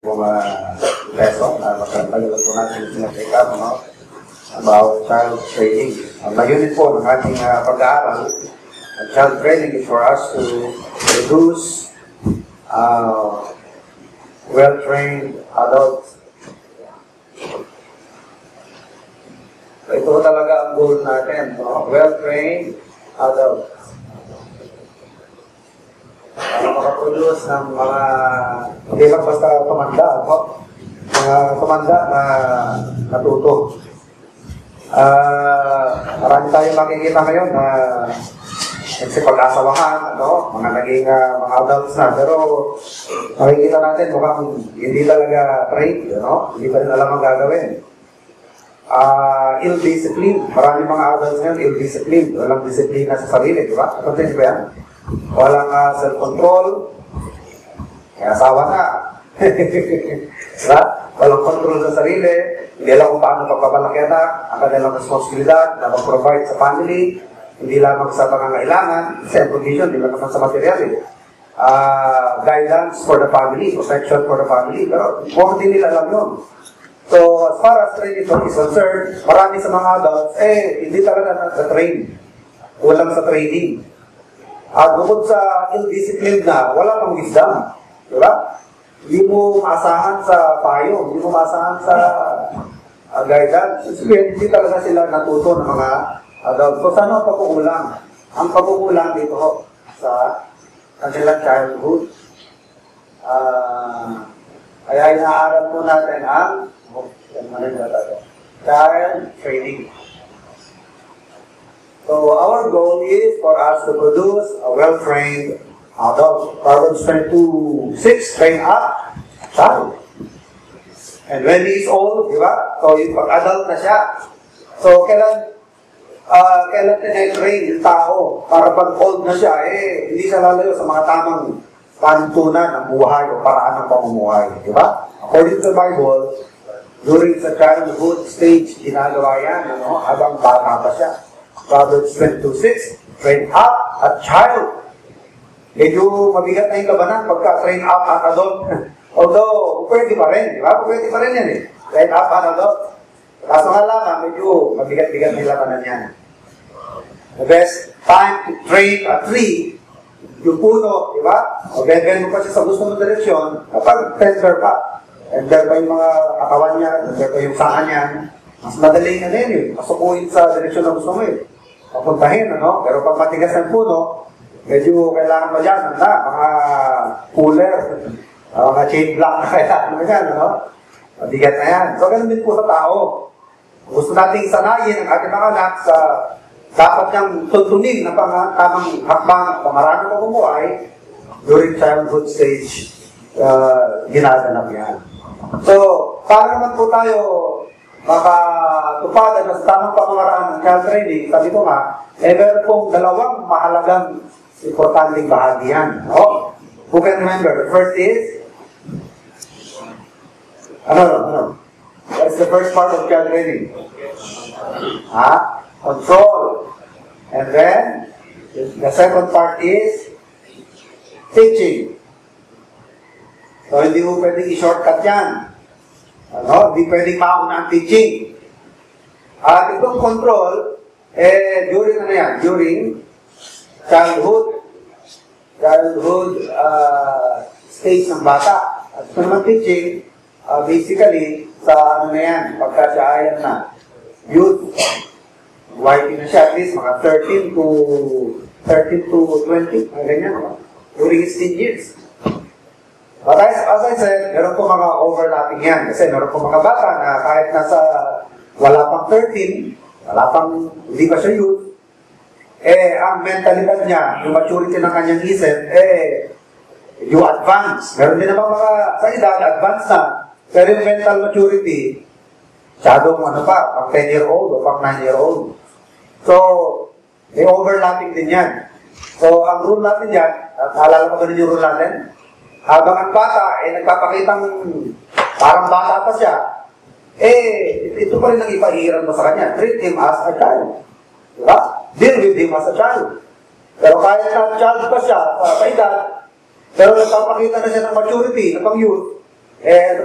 mga lesson na magkatagal po natin sinatake up about child training. Mayunin po ng ating pag-aaral. Child training is for us to produce well-trained adults. So, ito talaga ang goal natin, well-trained adults. Para makaproduce ng mga hindi lang basta tumanda, mga tumanda na natuto. Marami tayong makikita ngayon na nagsipag-asawahan, mga naging mga adults na, pero makikita natin mukhang hindi talaga trained, hindi pa rin alam ang gagawin. Ill-disciplined. Marami mga adults ngayon ill-disciplined. Walang disiplina sa sarili, di ba? Kapag ba yan? Walang self-control. Kaya asawa na. Walang control sa sarili. Hindi alam kung paano pagpapalaki anak. Ang kanilang responsibilidad na mag-provide sa family. Hindi lamang sa pangangailangan. Sa provision, hindi lamang sa material. Guidance for the family. Protection for the family. Pero hindi nila alam yun. So, as far as training is concerned, marami sa mga adults, hindi talaga na-train. Walang sa training. At bukod sa ill-disciplined na, wala pang wisdom. Diba? Hindi mo maasahan sa payo, hindi mo maasahan sa guidance. Hindi talaga sila natuto ng mga adults. So, saan ang pagkukulang? Ang pagkukulang dito sa kanilang childhood. Kaya inaaral po natin ang child training. So our goal is for us to produce a well-trained adult. Proverbs 22:6, train up child. And when he is old, di ba? So yung pag-adult na siya. So kailan tine-train yung tao para pag old na siya, hindi siya lalayo sa mga tamang pantunan ng buhay o paraan ng pamumuhay. Di ba? According to the Bible, during sa childhood stage, ginagawa yan, habang bata pa siya. Proverbs 22:6, train up a child. Medyo mabigat na yung labanan pagka-train up an adult. Although, pwede pa rin, di ba? Pwede pa rin yan Train up an adult. Kaso nga lang, medyo mabigat-bigat na yung labanan yan. The best time to train a tree, yung puno, di ba? O beben mo pa siya sa gusto mong direksyon, kapag tender pa. Tender pa yung mga katawan niya, tender pa yung saan niya. Mas madaling na din yun. Pasukuin sa direksyon na gusto mo papuntahin, Pero pag matigas ng puno, medyo kailangan mo dyan, mga cooler, mga chain block na kaya, Matigat na yan. So, ganun din po sa tao. Gusto nating sanayin ang ating mga anak sa dapat niyang tuntunin na tamang hakbang at pamaraan ng bumuhay during childhood stage, ginaganap yan. So, para naman po tayo makatupad sa tamang pamamaraan ng child training, sabi ko nga, meron pong dalawang mahalagang importanteng bahagi yan. Who can remember? The first is, What's the first part of child training? Control. And then, the second part is teaching. So, hindi mo pwedeng i-shortcut yan. Hindi pwedeng mauna ang teaching. At itong control, during childhood stage ng bata. At ito naman teaching, basically, sa pagka siya ayan na, youth, YT na siya, at least mga 13 to 20, ganyan, during his teen years. But as I said, meron po mga overlapping yan. Kasi meron po mga bata na kahit nasa wala pang 13, hindi pa siya youth, ang mentalidad niya, yung maturity ng kanyang isip, yung advance. Meron din naman mga sa edad, advance na. Pero yung mental maturity, masyadong pang 10-year-old o pang 9-year-old. So, may overlapping din yan. So, ang rule natin yan, at alala mo ganun yung rule natin, habang ang bata, nagpapakitang parang bata pa siya, ito pa rin ang ipahiran mo sa kanya. Treat him as a child. Diba? Deal with him as a child. Pero kahit na child pa siya, sa edad, pero nagpapakita na siya ng maturity, na pang-youth,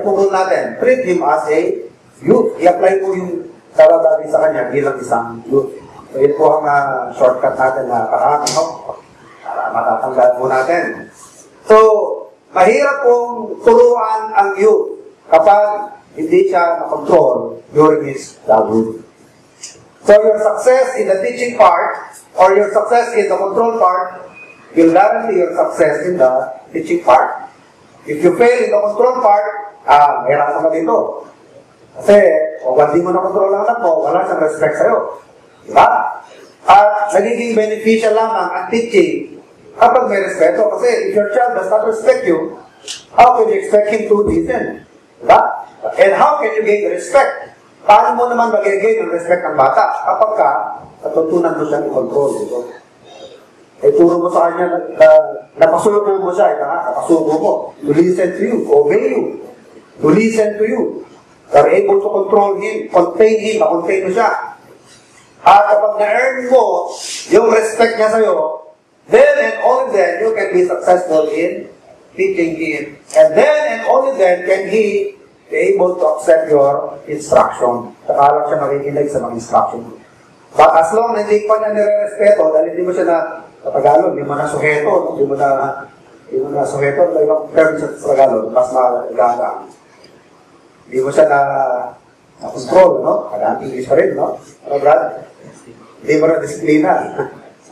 puro natin, treat him as a youth. I-apply po yung bagay sa kanya bilang isang youth. So, yun po ang shortcut natin na parang, para matatanggal po natin. So, mahirap pong turuan ang youth kapag hindi siya na-control during his childhood. So, your success in the teaching part or your success in the control part will guarantee your success in the teaching part. If you fail in the control part, mahirap ka dito. Kasi, kung hindi mo na-control ang anak mo, wala siyang respect sa'yo. Diba? At nagiging beneficial lamang ang teaching kapag may respeto. Kasi if your child does not respect you, how can you expect him to listen? Diba? And how can you gain respect? Paano mo naman mag-gain ng respect ng bata kapag ka natutunan mo siyang i-control? Diba? Eh, turo mo sa kanya na napasuko mo siya, napasuko mo. To listen to you, obey you. To listen to you. You're able to control him, contain him, makontain mo siya. At kapag na-earn mo yung respect niya sa'yo, then and only then you can be successful in teaching him. And then and only then can he be able to accept your instruction. Saka lang siya makikinig sa mga instruction. But as long na hindi pa niya nire-respeto, dahil hindi mo siya na sa Tagalog, hindi mo na suheto, hindi mo na suheto, na ibang term sa Tagalog, mas magagang. Hindi mo siya na-control, no? Kaya English pa rin, no? Ano, Brad? Hindi mo na disiplina.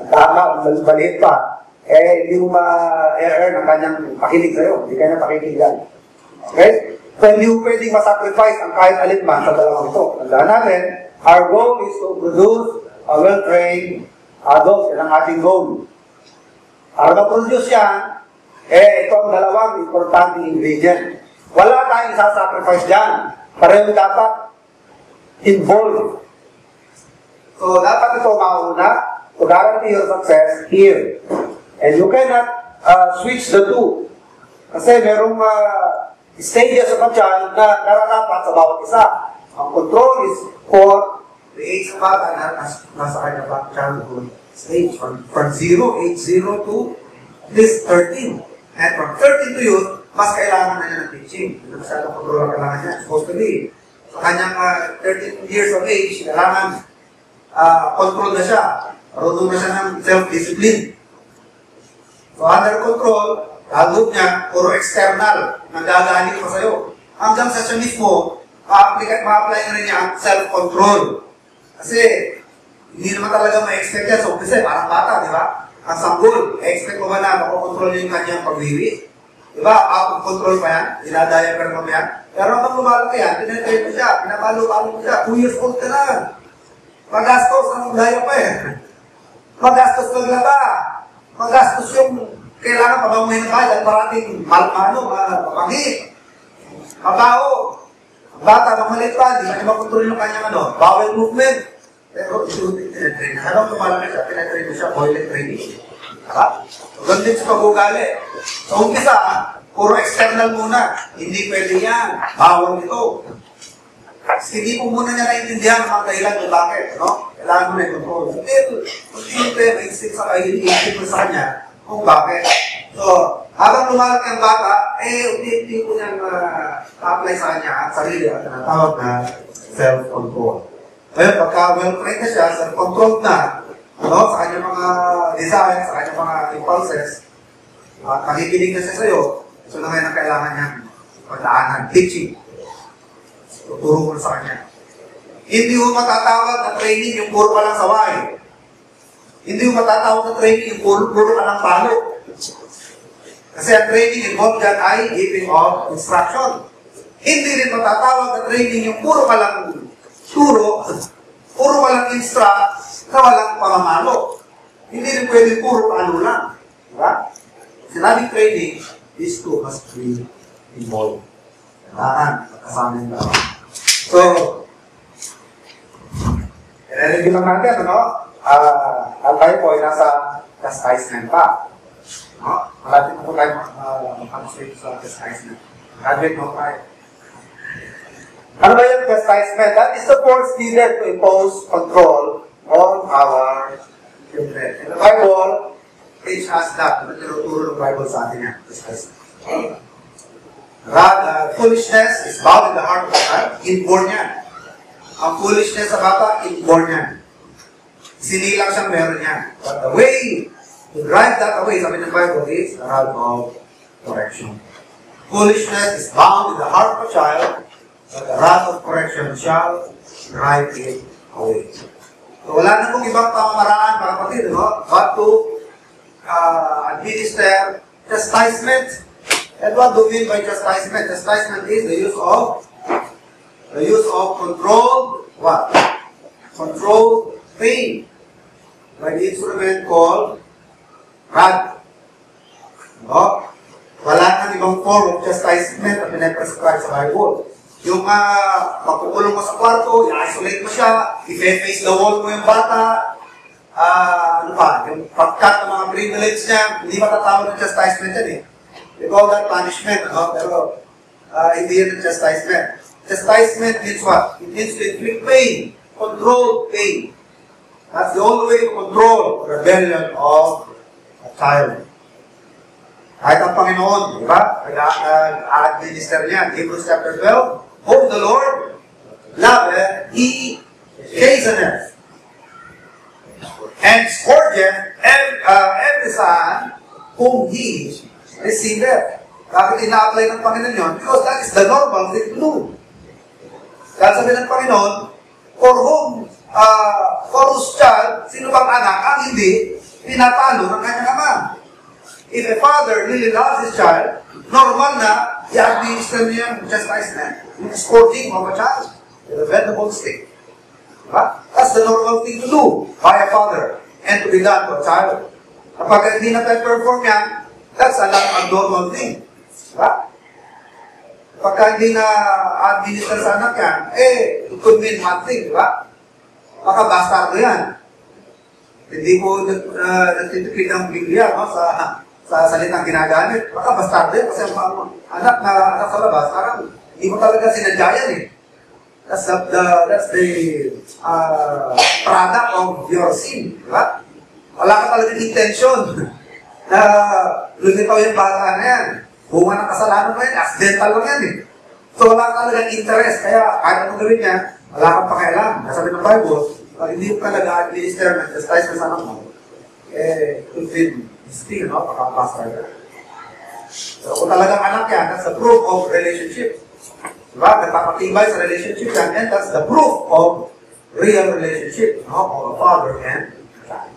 Ang tama, maliit pa, eh, hindi mo ma-earn ang kanyang pakinig sa'yo. Hindi kanya pakikinggan. Okay? So, hindi mo pwedeng masacrifice ang kahit alinman sa dalawang ito. Tandaan natin, our goal is to produce a well-trained adult. Yan ang ating goal. Para ma-produce yan, eh, ito ang dalawang importante ingredient. Wala tayong sasacrifice dyan. Pareho dapat involved. So, dapat ito mauna to guarantee your success here. And you cannot switch the two. Kasi merong stages of a child na nararapat sa bawat isa. Ang control is for the age of bata na nasa kanya pa childhood stage. From 0, age 0 to at least 13. And from 13 to youth, mas kailangan na niya ng teaching. Masyadong control ang kailangan niya. Supposedly, sa kanyang 13 years of age, kailangan control na siya. Marunong na siya ng self-discipline. So, under control, lalo niya, puro external, nanggagaling pa sa'yo. Hanggang sa siya mismo, ma-apply na rin niya ang self-control. Kasi, hindi naman talaga ma-expect yan. So, kasi parang bata, di ba? Ang sanggol, expect mo ba na makokontrol niya yung kanyang pagwiwi? Di ba? Out of control pa yan? Dinadaya mo yan? Pero kapag lumalaki yan, tinatay mo siya, pinapalo-palo mo siya, 2 years old ka na. Magastos ang daya pa eh. Magastos maglaba. Magastos yung kailangan pabamuhin ng bahay at parating mapanghi. Mabaho. Ang bata, mamalit pa, di ba makontrol yung kanyang bowel movement. Pero ito, habang tumalaki siya, pinatrain mo siya, toilet training. Diba? Ganun din sa pag-ugali. Sa umpisa, puro external muna. Hindi pwede yan. Bawal nito. Hindi po muna niya naiintindihan ang mga dahilan kung bakit. No? Kailangan mo na i-control. Hindi, may instinct sa kayo, sa kanya kung bakit. So, habang lumalaki ang bata, hindi po niya ma-apply sa kanya at sarili at tinatawag na self-control. Ngayon, pagka well-trained na siya, self-controlled na, sa kanyang mga design, sa kanyang mga impulses, nakikinig na siya sa'yo, so na ngayon ang kailangan niyang pagdaanan, teaching. Tuturo mo sa kanya. Hindi mo matatawag na training yung puro ka lang saway. Hindi mo matatawag na training yung puro ka lang palo. Kasi ang training involved dyan ay giving of instruction. Hindi rin matatawag na training yung puro ka lang turo, puro ka lang instruct, na walang pamamalo. Hindi rin pwede puro paano lang. Diba? Sinabing training, these two must be involved. Kailangan, kasama yung dalawa. So, i-review lang natin, ang tayo po ay nasa chastisement pa. Malapit na po tayo mag-concentrate sa chastisement. Graduate mo tayo. Ano ba yung chastisement? That is the force needed to impose control on our children. In the Bible, teach us that. Tinuturo ng Bible sa atin yan. Foolishness is bound in the heart of the child. Inborn yan. Ang foolishness sa bata, inborn yan. Sinilang siyang meron yan. But the way to drive that away, sabi ng Bible, is the rod of correction. Foolishness is bound in the heart of a child, but the rod of correction shall drive it away. So wala na pong ibang pamamaraan, mga kapatid, no? But to administer chastisement. And what do we mean by chastisement? Chastisement is the use of controlled what? Controlled pain by the instrument called rod. No? Wala nang ibang form of chastisement na pinaprescribe sa Bible. Yung makukulong mo sa kwarto, i-isolate mo siya, i-face the wall mo yung bata, yung pagkat ng mga privilege niya, hindi matatawag ng chastisement yan eh. We call that punishment, no? Pero hindi yan ang chastisement. Chastisement means what? It means to inflict pain, controlled pain. That's the only way to control the rebellion of a child. Kahit ang Panginoon, di ba? Nag-administer niya. Hebrews chapter 12, whom the Lord loveth, He chasteneth, and scourgeth every son whom He receiveth. Bakit ina-apply ng Panginoon yun? Because that is the normal thing to do. Dahil sabi ng Panginoon, for whose child, sino bang anak ang hindi pinapalo ng kanyang ama? If a father really loves his child, normal na i-administer niya yung chastisement, yung scourging of a child with a bendable stick. Diba? That's the normal thing to do by a father and to be done to a child. Kapag hindi na perform yan, that's an abnormal thing. Diba? Pagka hindi na administer sa anak yan, it could mean one thing, diba? Baka bastardo yan. Hindi ko nagtitipid ng Biblia, no? Sa salitang ginagamit. Baka bastardo yan kasi ang anak na sa labas, parang hindi mo talaga sinadya yan eh. That's the product of your sin, diba? Wala ka talaga intention na lumitaw yung bata na yan. Bunga ng kasalanan mo yan, accidental lang yan eh. So wala ka talagang interest, kaya kahit anong gawin niya, wala kang pakialam. Nasabi ng Bible, hindi mo ka nag-administer ng chastisement sa anak mo, fulfill this thing, no? Pakapasar ka. So kung talagang anak yan, that's the proof of relationship. Diba? Nagpapatibay sa relationship yan, and that's the proof of real relationship, no? Of a father and child.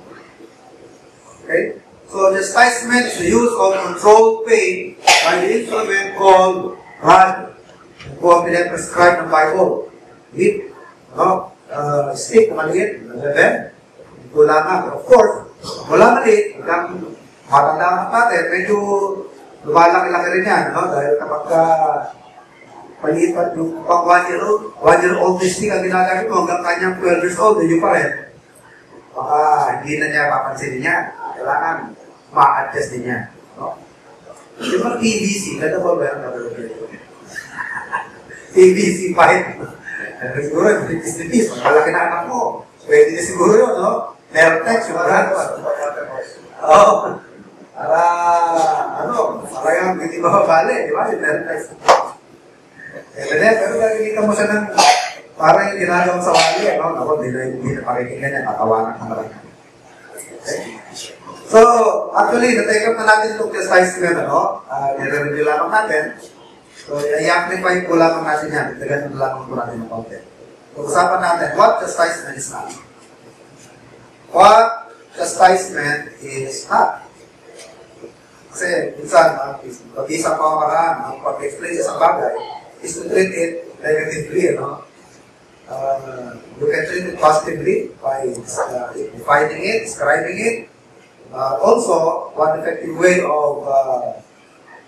Okay? So, chastisement is the use of controlled pain by the instrument called rod. Kung ang pinaprescribe ng Bible. Whip, no? Stick na maliit, then, kulangan. Of course, wala maliit, hanggang matanda natin, medyo lumalaki-laki rin yan, no? Dahil kapag palipat yung pang 1 year old stick ang ginagawin mo hanggang kanyang 12 years old, yun pa rin. Baka hindi na niya papansinin niya. Kailangan ma-adjust din niya. No? Yung mga PVC, ganda ba ba yung PVC pipe? Siguro, nipis-nipis, malaki na anak mo. Pwede na siguro yun, no? Nertex, yung marano. Oo. Para yung hindi mababali, di ba? Yung Nertex. Pero gagawin mo siya ng parang yung ginagawa sa wali, no? Ako, hindi na pakikinggan niya, tatawanan ka marami. Okay? So, actually, na-take up na natin itong chastisement, ano? Nire-review lamang natin. So, i-amplify ko lamang natin yan. Itagan na lamang ko natin ng konti. So, usapan natin, what chastisement is not? What chastisement is not? Kasi, minsan, pag-isang pamamaraan, ang pag-explain sa bagay, is to treat it negatively, no? You can treat it positively by defining it, describing it. Also, one effective way of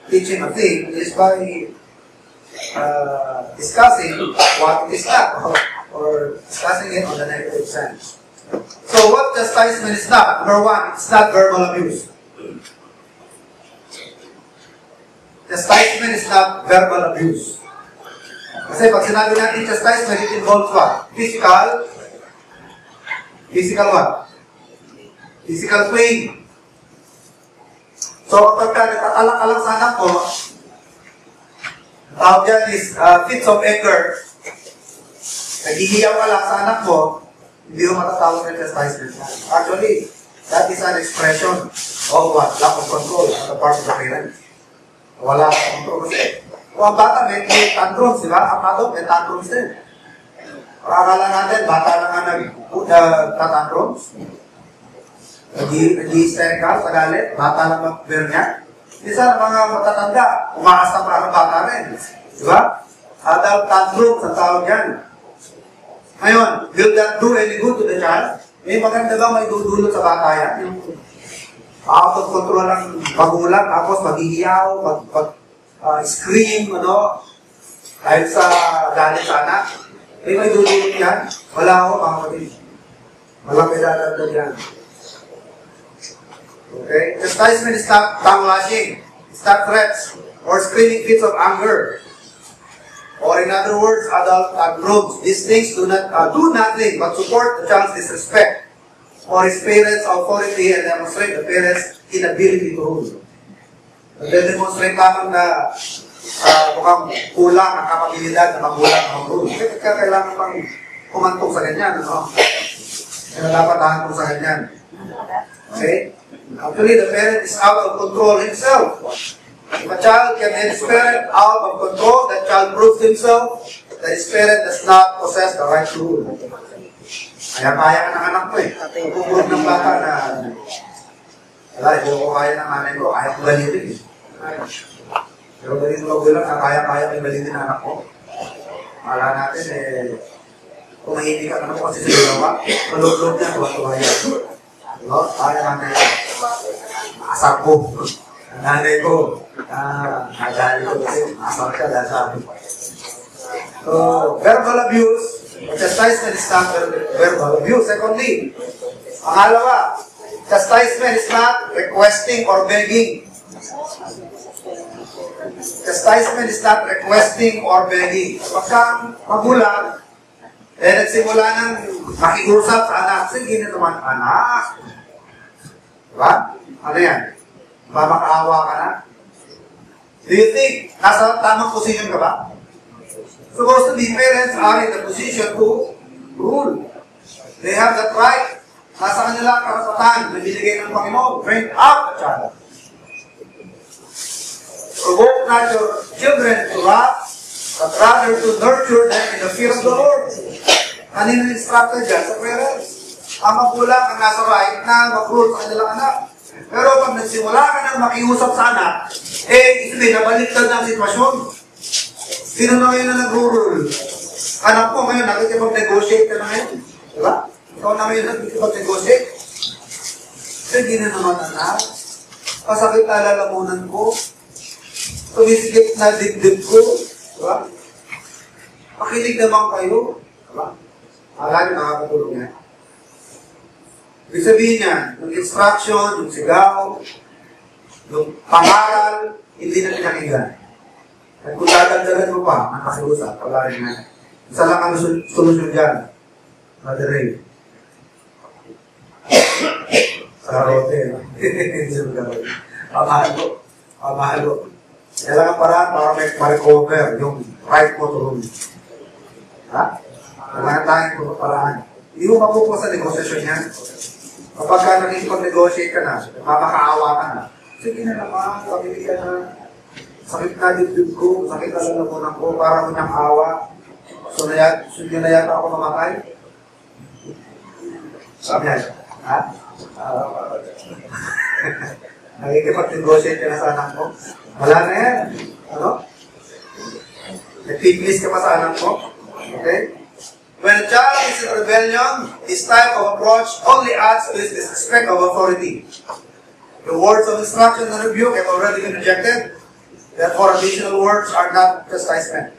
teaching a thing is by discussing what it is not, or discussing it on the negative sense. So, what chastisement is not? Number one, it's not verbal abuse. Chastisement is not verbal abuse. Kasi pag sinabi natin chastisement, it involves what? Physical what? Physical pain. So, kapag nagtatalak-alak sa anak ko, Tawag dyan is fits of anger. Naghihiyaw ka lang sa anak mo, hindi mo matatawag ng chastisement. Actually, that is an expression of what? Lack of control on the part of the parent. Wala kang control kasi. Kung ang bata may tantrums, di ba? Ang adult may tantrums din. Akala natin, bata lang ang nag-tantrums. Nag-hysterical, pagalit, bata lang mag-vernya. Isa mga matatanda, umaasa pa ang bata rin. Di ba? Adult tantrums ang tawag yan. Ngayon, will that do any good to the child? May maganda ba may dudulot sa bata yan? Out of control ng magulang, tapos maghihiyaw, scream, dahil sa galit sa anak. May dudulot yan? Wala ako, mga kapatid. Walang may dadagdag yan. Okay? Chastisement is not tongue lashing. It's not threats or screaming fits of anger. Or in other words, adult tantrums. These things do nothing but support the child's disrespect or his parents' authority and demonstrate the parents' inability to rule. Nag-demonstrate lamang na mukhang kulang ang kapabilidad na magulang ng rule. Kaya kailangan pang kumantong sa ganyan, Kaya dapat hantong sa ganyan. Okay? Actually, the parent is out of control himself. If a child can have his parent out of control, that child proves himself that his parent does not possess the right to rule. Kaya-kaya ka ng anak ko Kung ng bata na, wala, hindi ko kaya ng anak ko, ayaw ko galitin Pero ganito ko bilang, kaya-kaya may galitin ng anak ko. Akala natin, kung mahindi ka naman kasi sa ginawa, malulog niya, tuwa-tuwa yan. Kaya natin, asar ko. Ang nanay ko, nagdali ko kasi asar ka dahil sa akin. So, verbal abuse, chastisement is not verbal abuse. Secondly, pangalawa, chastisement is not requesting or begging. Chastisement is not requesting or begging. Pagka magulang, nagsimula ng makiusap sa anak, sige na naman, anak. Diba? Ano yan? Mamakaawa ka na? Do you think nasa tamang position ka ba? Supposed to be parents are in the position to rule. They have that right. Nasa kanila ang karapatan na binigay ng Panginoon. Bring up a child. Provoke not your children to wrath, but rather to nurture them in the fear of the Lord. Kanina instructed dyan sa parents. Ang magulang ang nasa right na mag-rule sa kanilang anak. Pero pag nagsimula ka nang makiusap sa anak, hindi, nabaliktad na ang sitwasyon. Sino na ngayon na nag-rule? Anak ko ngayon, nakikipag-negotiate ka na ngayon. Diba? Ikaw na ngayon nakikipag-negotiate. Hindi na naman anak. Pasakit na lalamunan ko. Tumisigit na dibdib ko. Diba? Pakinig naman kayo. Diba? Alam, nakakatulong yan. Ibig sabihin niya, yung instruction, yung sigaw, yung pangaral, hindi na pinakinggan. At kung dadagdagan mo pa, ang pakiusap, wala rin na. Isa lang ang solusyon dyan. Brother Ray. Sarote. Pamahalo. Pamahalo. Kailangan paraan para ma-recover yung right mo to rule. Ha? Kailangan tayong paraan. Hindi mo mapupo sa negosasyon yan. Kapag ka nakikipag-negotiate ka na, mamakaawa ka na, sige na naman, pabili ka na. Sakit na dibdib ko, sakit na lalamunan ko, para mo niyang awa. So na yata ako mamatay. Sabi yan. Ha? Nakikipag-negotiate ka na sa anak mo. Wala na yan. Ano? Nag-fitness ka pa sa anak mo. Okay? When a child is in rebellion, this type of approach only adds to his disrespect of authority. The words of instruction and rebuke have already been rejected. Therefore, additional words are not chastisement.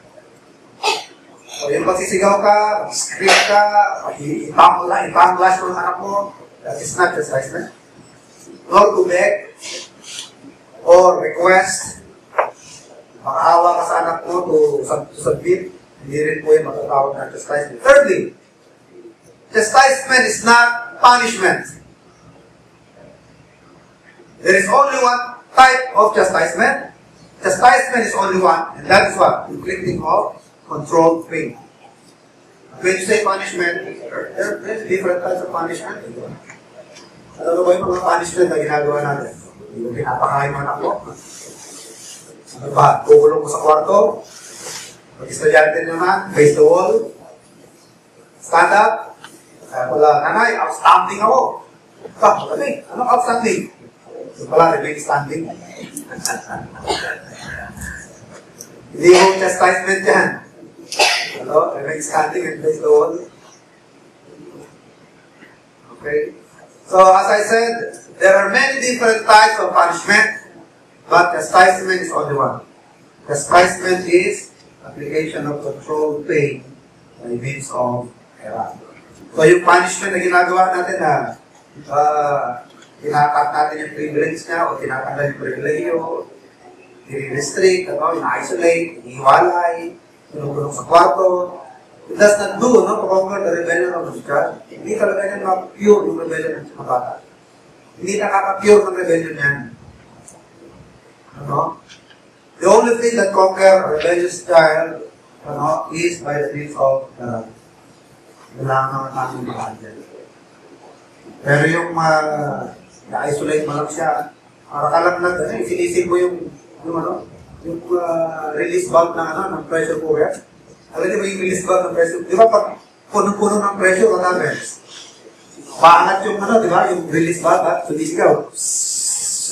So, yung pagsisigaw ka, mag-scream ka, ipanglash mo ng anak mo, that is not chastisement. Nor to beg or request, makaawa ka sa anak mo to submit. Hindi rin po yung matatawag na chastisement. Thirdly, chastisement is not punishment. There is only one type of chastisement, chastisement is only one, and that is what? Inflicting of controlled pain. When you say punishment, there are different types of punishment. Ano ba yung mga punishment na ginagawa natin? Yung pinapakain mo anak mo? Ano ba? Kukulong mo sa kwarto? Pag-estudyante naman, face the wall, stand up. Wala, nanay, outstanding ako. Magaling. Anong outstanding? So pala, remain standing. Hindi mo chastisement yan. Ano? Remain standing and face the wall. Okay? So, as I said, there are many different types of punishment, but chastisement is only one. Chastisement is application of controlled pain by means of error. So, yung punishment na ginagawa natin na tinakat natin yung privilege niya o tinatanggal yung privilegyo, i-restrict, i-isolate, i-iwalay, pinukulong sa kwarto. It does not do, to conquer the rebellion of the child. Hindi talaga yan mapure yung rebellion ng mga bata. Hindi nakaka-pure ng rebellion yan. The only thing that conquer a rebellious child is by the means of kailangan natin makahadyan. Pero yung na-isolate mo lang siya, para ka lang sinisig mo yung release valve ng pressure cooker. Alam niyo ba yung release valve ng pressure? Di ba pag punong-puno ng pressure, what happens? Paangat yung di ba? Yung release valve, sumisigaw.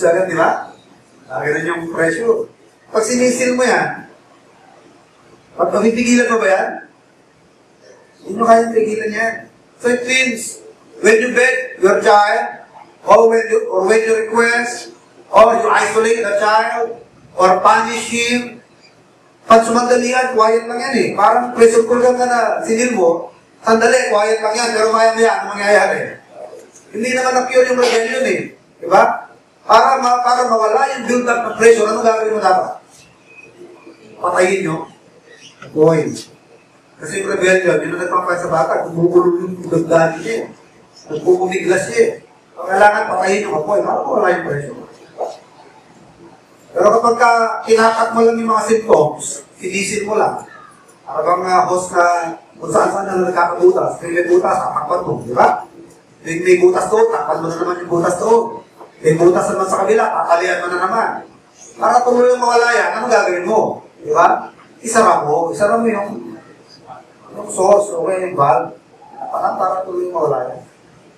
Agad, di ba? Lagi yung pressure. Pag sinisil mo yan, pag mapipigilan mo ba yan? Hindi mo kayang pigilan yan. So it means, when you beg your child, or when you request, or you isolate the child, or punish him, pag sumandalian, quiet lang yan eh. Parang pressure cooker ka na sinil mo, sandali, quiet lang yan, pero maya-maya, ano mangyayari? Hindi naman na-pure yung rebellion eh. Diba? Para mawala yung build-up ng pressure, ano gagawin mo dapat? Patayin nyo? Buhayin. Kasi yung rebellion, yun ang nagpapay sa bata, kumukulong yung dagdani siya. Nagpupumiglas siya. Kailangan patayin yung apoy, para mawala yung pressure. Pero kapag kinakat mo lang yung mga symptoms, sinisin mo lang. Habang host na kung saan na nagkakabutas, may butas, takpan mo, di ba? May butas doon, takpan mo na naman yung butas doon. May butas naman sa kabila, tatalian mo na naman. Para tuloy yung mawala yan, ano gagawin mo? Di ba? Isara mo yung source, okay, yung valve. Para tuloy yung mawala yan.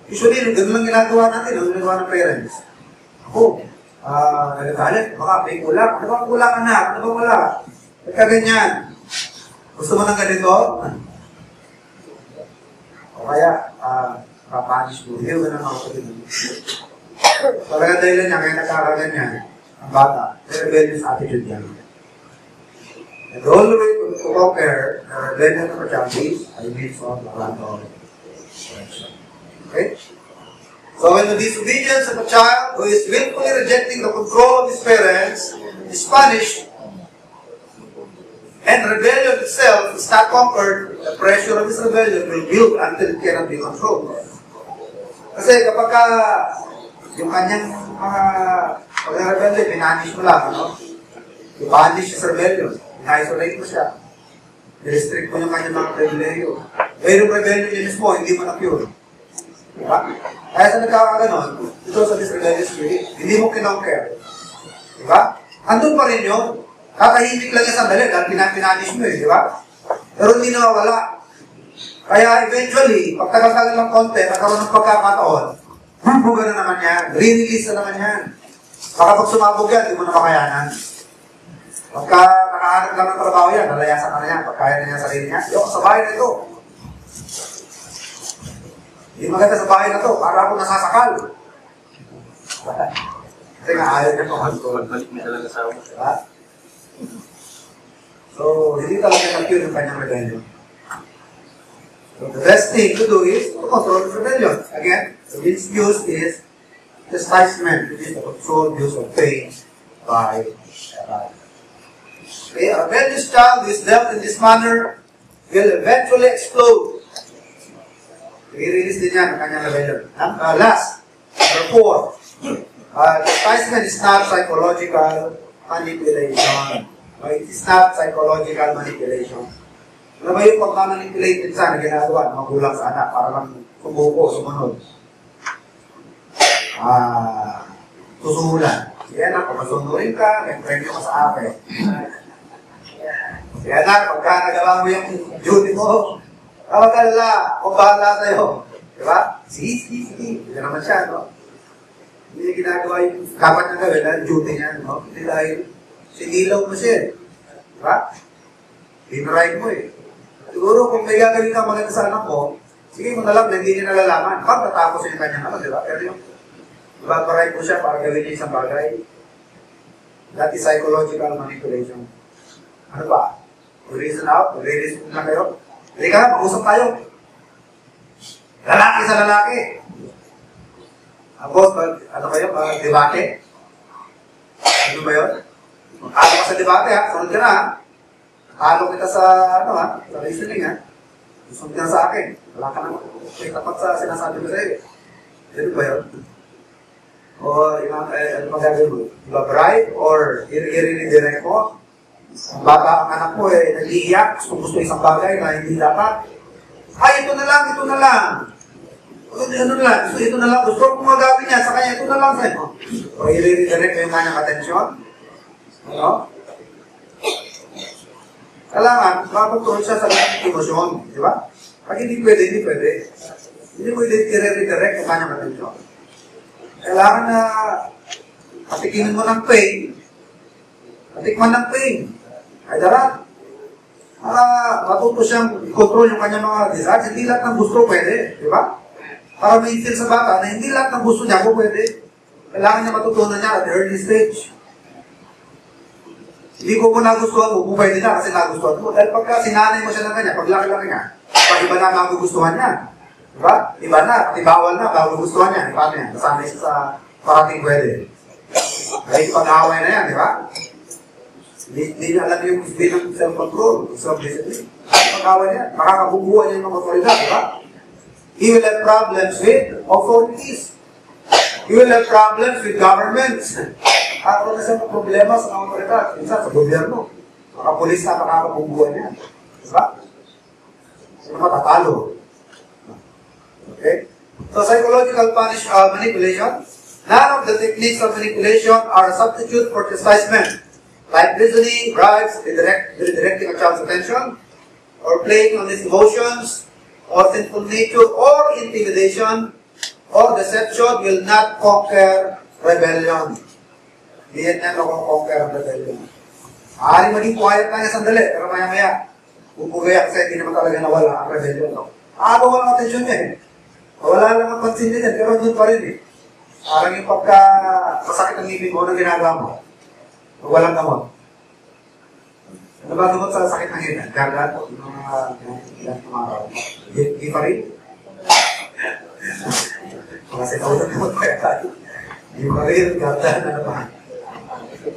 Usually, ganun lang ginagawa natin, ang ginagawa ng parents. Ako, nagagalit, baka may kulang. Ano bang kulang, anak? Ano bang wala? Ganyan. Gusto mo ng ganito? O kaya, papanish mo. Hindi, ganun ako sa ganun. Talaga dahilan niya, kaya nagkakaganyan ang bata. May rebellious attitude yan. And the only way to conquer the rebellion of a child is by means of the land of correction. Okay? So when the disobedience of a child who is willfully rejecting the control of his parents is punished, and rebellion itself is not conquered, the pressure of this rebellion will build until it cannot be controlled. Kasi kapag yung kanyang mga pag-rebellion, pinanish mo lang, i-punish sa rebellion, i-isolate mo siya, i-restrict mo yung kanyang mga privilegyo. Pero yung rebellion niya mismo, hindi mo na-pure. Diba? Kaya sa nagkakaganon, ito sa rebellious spirit, hindi mo kinonquer. Diba? Andun pa rin yun. Kakahimik lang yung sandali dahil pinanish mo diba? Pero hindi nawawala. Kaya eventually, pagtagal-tagal ng konti, nagkaroon ng pagkakataon, bubuga na naman yan, re-release na naman yan. Baka pag sumabog yan, hindi mo na makayanan. Pagka nakahanap lang ng trabaho yan, nalayasan ka na yan, pagkaya na niya sa sarili niya, yung sa bahay na ito. Hindi maganda sa bahay na to, para ako nasasakal. Kasi nga, ayaw niya pang balik mo talaga sa ako. Diba? So, hindi talaga na-cure yung kanyang rebellion. So, the best thing to do is to control the rebellion. Again, the means used is chastisement, which is the controlled use of pain by okay, a rebellious child who is dealt in this manner will eventually explode. I-release din yan ang kanyang rebellion. Last, number 4. Chastisement is not psychological, manipulation. It is not psychological manipulation. Ano ba yung pagka-manipulate din sana ginagawa ng magulang sa anak para lang sumuko, sumunod? Susuhulan. Sige anak, kung masunurin ka, may premyo ka sa akin. Sige anak, pagka nagawa mo yung duty mo, tawag-alala, kung bahala sa'yo. Diba? Sige. Hindi naman siya, no? Hindi niya ginagawa yung dapat niya gawin dahil duty niya, no? Hindi dahil sinilaw mo siya, diba? Dinrive mo eh. Siguro kung may gagawin ka maganda sa anak mo, sige mo na lang na hindi niya nalalaman. Pagkatapos yung kanyang ano, diba? Pero yung ibabarive mo siya para gawin niya isang bagay, that is psychological manipulation. Ano ba? Reason out? Reason na kayo? Hindi ka, mag-usap tayo. Lalaki sa lalaki. Boss, ano kayo? Debate? Ano ba yun? Talo ka sa debate ha? Sunod ka na ha? Talo kita sa, ano ha? Sa reasoning ha? Sunod ka na sa akin. Wala ka naman. May tapat sa sinasabi ko sa'yo. Ano ba yun? O, ano ba gagawin mo? Iba-bribe? Or i-redirect mo? Ang bata ang anak mo eh, nag-iiyak, gusto isang bagay na hindi dapat. Ay, ito na lang. Ito na lang. Gusto kong magawin niya sa kanya, ito na lang sa'yo. O, i-redirect mo yung kanyang atensyon. Ano? Kailangan, makontrol siya sa kanyang emosyon. Di ba? Pag hindi pwede. Hindi pwede i-redirect yung kanyang atensyon. Kailangan na patikimin mo ng pain. Patikman ng pain. Ay darat. Matuto siyang i-control yung kanyang mga desires. Hindi lahat ng gusto pwede. Di ba? Para ma-instill sa bata na hindi lahat ng gusto niya pwede. Kailangan niya matutunan niya at the early stage. Hindi ko nagustuhan mo, pwede na kasi nagustuhan mo. Dahil pagka sinanay mo siya ng kanya, paglaki-laki nga, pag iba na magugustuhan niya. Diba? Iba na, pati bawal na, magugustuhan niya. Paano yan? Nasanay siya sa parating pwede. Kahit pag-away na yan, di ba? Hindi niya alam yung bilang self-control, self-discipline. Pag-away niya, makakabubuhan niya yung mga otoridad, di ba? He will have problems with authorities. He will have problems with governments. Ako na siya problema sa mga otoridad. Minsan sa gobyerno. Makapulis na makakabubuhan niya. Diba? Sino matatalo? Okay? So, psychological manipulation. None of the techniques of manipulation are a substitute for chastisement. Like reasoning, bribes, redirecting a child's attention, or playing on his emotions, or sinful nature, or intimidation, or deception will not conquer rebellion. Hindi yan conquer ang rebellion. Maaaring maging quiet lang yung sandali, pero maya-maya, pupugayak kasi hindi naman talaga nawala ang rebellion. Agaw lang atensyon niya eh. Wala lang ang pansin niya yan, pero doon pa rin eh. Parang yung pagka masakit ang ngipin mo na ginagawa mo. Walang gamot. Ano ba gamot sa sakit ng ngipin? Gargat? Yung mga tumaraw. Di pa rin? Kasi nawalan gamot pa yan. Di pa rin, gargat, ano ba?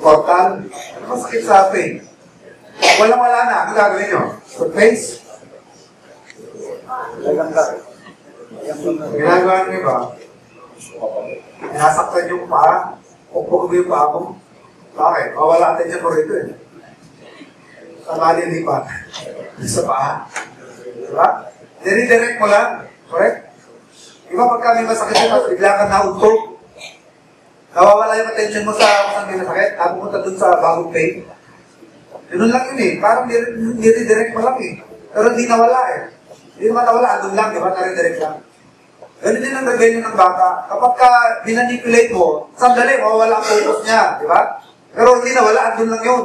Portal? Ano ba sakit sa atin? Walang-wala na. Ano gagawin nyo? Toothpaste? Ginagawa nyo ba? Nasaktan yung paa? Upog mo yung paa mo? Bakit? Mawala atensyon mo rito eh. Tamali lipat. Sa paa. Diba? Dire-direct mo lang. Correct? Diba pagka may masakit na, bigla ka nauntok. Nawawala yung attention mo sa kung may masakit. Napupunta dun sa bagong pain. Ganun lang yun eh. Parang dire-direct mo lang eh. Pero hindi nawala eh. Hindi naman nawala. Andun lang. Diba? Nare-direct lang. Ganun din ang rebellion ng bata. Kapag ka minanipulate mo, sandali, mawawala ang focus niya. Diba? Pero hindi nawala. Andun lang yun.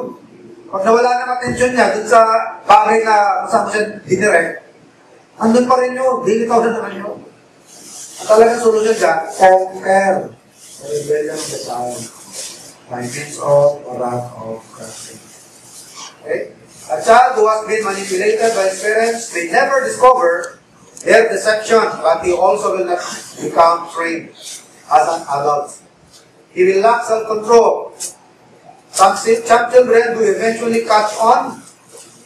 Pag nawala ng attention niya dun sa bagay na saan mo siya dinirect, andun pa rin yun. Dilitaw na naman yun. Ang talagang solusyon dyan, conquer the rebellion of the child by means of or wrath of Christ. Okay? A child who has been manipulated by his parents may never discover their deception, but he also will not become trained as an adult. He will lack self-control. Some children who eventually catch on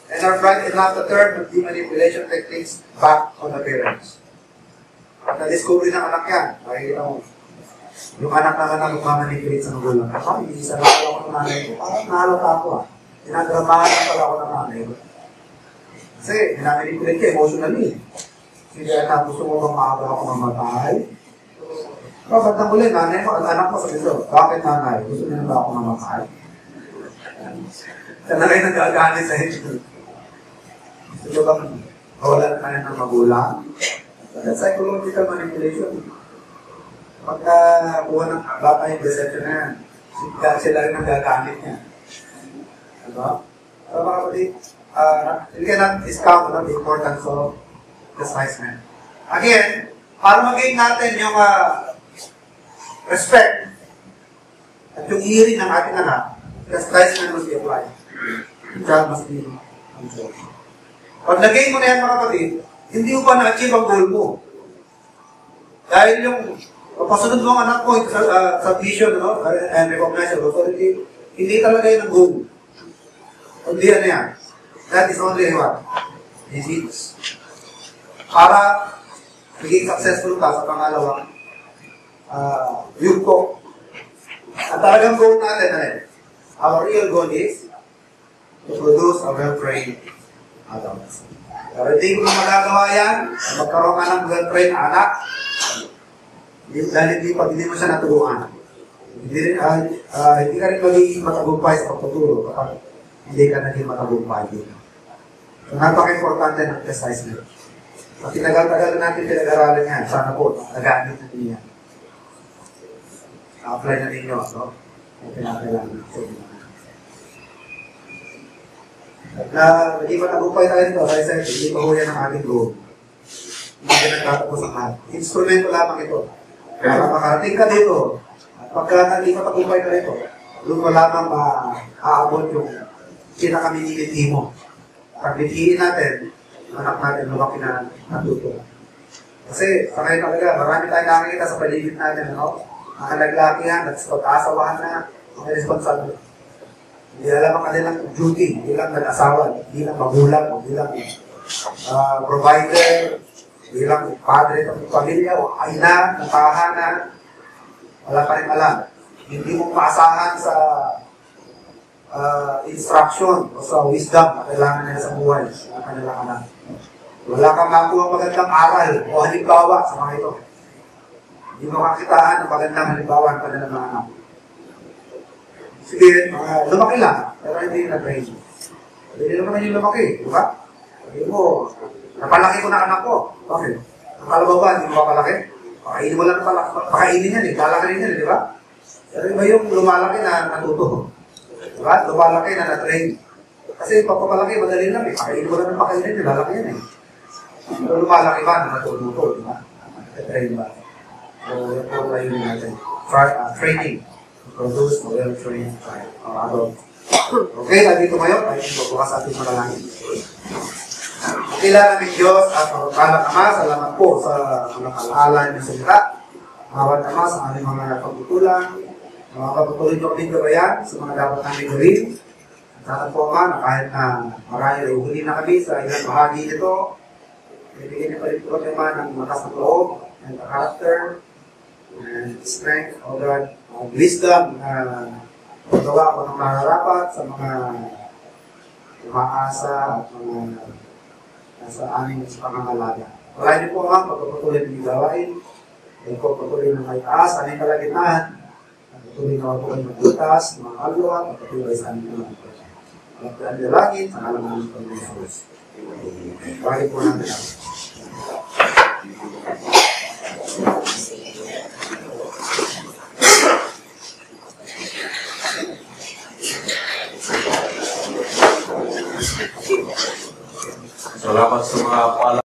and are bright enough to turn the manipulation techniques back on the parents. At na-discovery ng anak yan, makikita mo. Yung anak naman na magmamanipulate sa magulang. Ay, isa lang ako ng nanay ko. Parang nahalata ako ah. Tinadramahan pala ako ng nanay ko. Kasi, minamanipulate ka emotionally. Hindi na gusto mo bang maaga ako mamatay? Ba't nang uli, nanay mo, anak mo sabi ko, bakit nanay? Gusto niyo ba ako mamatay? Siya na rin nagagalit sa inyo. Gusto bang wala na ng magulang? That's psychological manipulation. Pagka kuha ng bata yung deception na yan, sila rin ang gagamit niya. Diba? So mga kapatid, you cannot discount the importance of chastisement. Again, para magain natin yung respect at yung hearing ng ating anak, chastisement must be applied. Child must be controlled. Pag nagain mo na yan mga kapatid, hindi mo pa na-achieve ang goal mo. Dahil yung papasunod mo ang anak mo sa vision, no? And recognize your authority, hindi talaga yun ang goal. Hindi ano yan. That is only what? Disease. Para maging successful ka sa pangalawang yuko. Ang talagang goal natin ay, our real goal is to produce a well-trained adults. Pero hindi ko na magagawa yan, magkaroon ka ng well-trained anak, dahil hindi mo siya natulungan. Hindi ka rin magiging matagumpay sa pagtuturo kapag hindi ka naging matagumpay dito. So, napaka-importante ng chastisement. Pag tinagal-tagal natin pinag-aralan yan, sana po, nagamit natin yan. Na-apply na ninyo, no? Ang pinakailangan natin. At hindi matagumpay tayo nito, kaya sa hindi pa ho yan ang ating goal. Hindi ka nagtatapos ang lahat. Instrumento lamang ito. Para makarating ka dito, at pagka hindi matagumpay ka dito, doon mo lamang aabot yung pinakaminiliti mo. Pag nitihin natin, anak natin lumaki na natuto. Kasi, sa ngayon talaga, marami tayong nakikita sa paligid natin, ano? Mga naglakihan, nagpag-asawahan na, mga responsable. Hindi alam ang kanilang duty, hindi lang nag-asawa, hindi lang magulang, hindi lang provider, hindi lang padre ng pamilya o ina ng tahanan. Wala pa rin alam. Hindi mo maasahan sa instruction o sa wisdom na kailangan nila sa buhay ng kanilang anak. Wala kang makuha magandang aral o halimbawa sa mga ito. Hindi mo kakitaan ng magandang halimbawa ng kanilang mga anak. Sige, lumaki lang, pero hindi na-train. Hindi naman yung lumaki, di ba? Sabi mo, napalaki ko na anak ko. Bakit? Ang kalabaw ba, hindi mo papalaki? Pakainin mo lang pakainin yan eh, lalaki yan eh, di ba? Pero iba yung lumalaki na natuto. Di ba? Lumalaki na na-train. Kasi pagpapalaki, madali lang eh. Pakainin mo lang ng pakainin yan, lalaki yan eh. Pero lumalaki ba na natuto, di ba? Na-train ba? So, yan po tayo natin. Training. Produce a well-trained adult. Okay, nandito ngayon, ay bukas ating manalangin. Kilala ng Diyos at magkalat Ama, salamat po sa mga alaala ng salita. Mawad Ama sa aming mga pagtutulang, mga pagtutuloy nyo kaming gabayan sa mga dapat namin gawin. Salamat po Ama na kahit na marami ay uhuli na kami sa ilang bahagi nito, ibigay niyo pa rin po kami Ama ng matas na loob, and character, and strength, O God, wisdom na magawa ko ng nararapat sa mga umaasa at mga nasa aming pangangalaga. Wala niyo po ang pagpapatuloy ng gawain, ay po patuloy ng may taas, aming kalagitnaan, patuloy na po kayo maglutas, mga kalwa, at patuloy sa aming mga ito. At ang dalagin, sa alam namin po ng Diyos. Bakit po natin ako? Salamat sa mga pala.